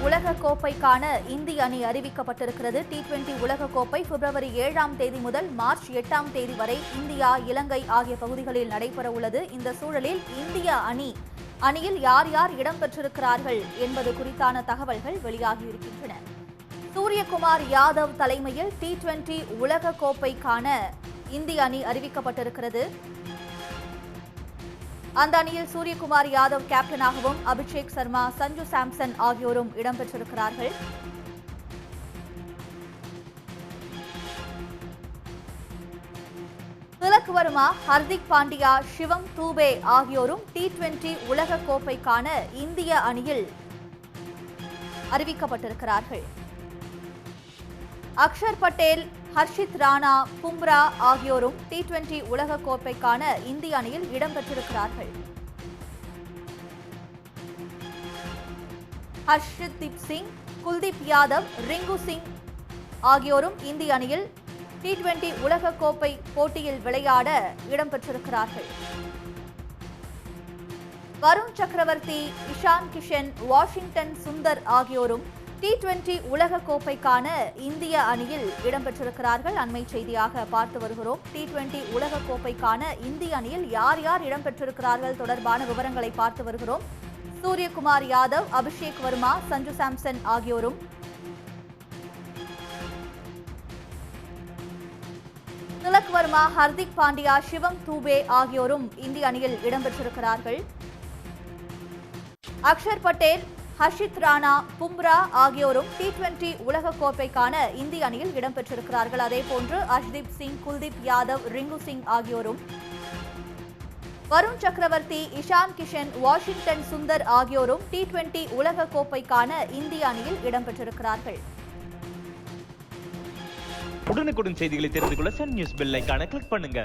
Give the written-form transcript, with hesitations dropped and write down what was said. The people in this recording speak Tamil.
உலக கோப்பைக்கான இந்திய அணி அறிவிக்கப்பட்டிருக்கிறது. T20 உலக கோப்பை பிப்ரவரி 7ஆம் தேதி முதல் மார்ச் 8ஆம் தேதி வரை இந்தியா, இலங்கை ஆகிய பகுதிகளில் நடைபெற உள்ளது. இந்த சூழலில் இந்திய அணியில் யார் யார் இடம்பெற்றிருக்கிறார்கள் என்பது குறித்தான தகவல்கள் வெளியாகியிருக்கின்றன. சூரியகுமார் யாதவ் தலைமையில் T20 உலக கோப்பைக்கான இந்திய அணி அறிவிக்கப்பட்டிருக்கிறது. அந்த அணியில் சூரியகுமார் யாதவ் கேப்டனாகவும், அபிஷேக் சர்மா, சஞ்சு சாம்சன் ஆகியோரும் இடம்பெற்றிருக்கிறார்கள். திலக் வர்மா, ஹர்திக் பாண்டியா, சிவம் தூபே ஆகியோரும் T20 உலக கோப்பைக்கான இந்திய அணியில் அறிவிக்கப்பட்டிருக்கிறார்கள். அக்ஷர் பட்டேல், ஹர்ஷித் ராணா, பும்ரா ஆகியோரும் T20 உலக கோப்பைக்கான இந்திய அணியில் இடம்பெற்றிருக்கிறார்கள். ஹர்ஷ்தீப் சிங், குல்தீப் யாதவ், ரிங்கு சிங் ஆகியோரும் இந்திய அணியில் T20 உலக கோப்பை போட்டியில் விளையாட இடம்பெற்றிருக்கிறார்கள். வருண் சக்கரவர்த்தி, இஷான் கிஷன், வாஷிங்டன் சுந்தர் ஆகியோரும் T20 உலக கோப்பைக்கான இந்திய அணியில் இடம்பெற்றிருக்கிறார்கள். அண்மை செய்தியாக பார்த்து வருகிறோம். T20 உலக கோப்பைக்கான இந்திய அணியில் யார் யார் இடம்பெற்றிருக்கிறார்கள் தொடர்பான விவரங்களை பார்த்து வருகிறோம். சூரியகுமார் யாதவ், அபிஷேக் வர்மா, சஞ்சு சாம்சன் ஆகியோரும், திலக் வர்மா, ஹர்திக் பாண்டியா, சிவம் தூபே ஆகியோரும் இந்திய அணியில் இடம்பெற்றிருக்கிறார்கள். அக்ஷர் பட்டேல், ஹர்ஷித் ராணா, பும்ரா ஆகியோரும் T20 உலக கோப்பைக்கான இந்திய அணியில் இடம்பெற்றிருக்கிறார்கள். அதேபோன்று ஹர்ஷ்தீப் சிங், குல்தீப் யாதவ், ரிங்கு சிங் ஆகியோரும், வருண் சக்கரவர்த்தி, இஷான் கிஷன், வாஷிங்டன் சுந்தர் ஆகியோரும் T20 உலக கோப்பைக்கான இந்திய அணியில் இடம்பெற்றிருக்கிறார்கள். உடனுக்குடன் செய்திகளை தெரிந்து கொள்ள சன் நியூஸ் பெல் ஐகானை கிளிக் பண்ணுங்க.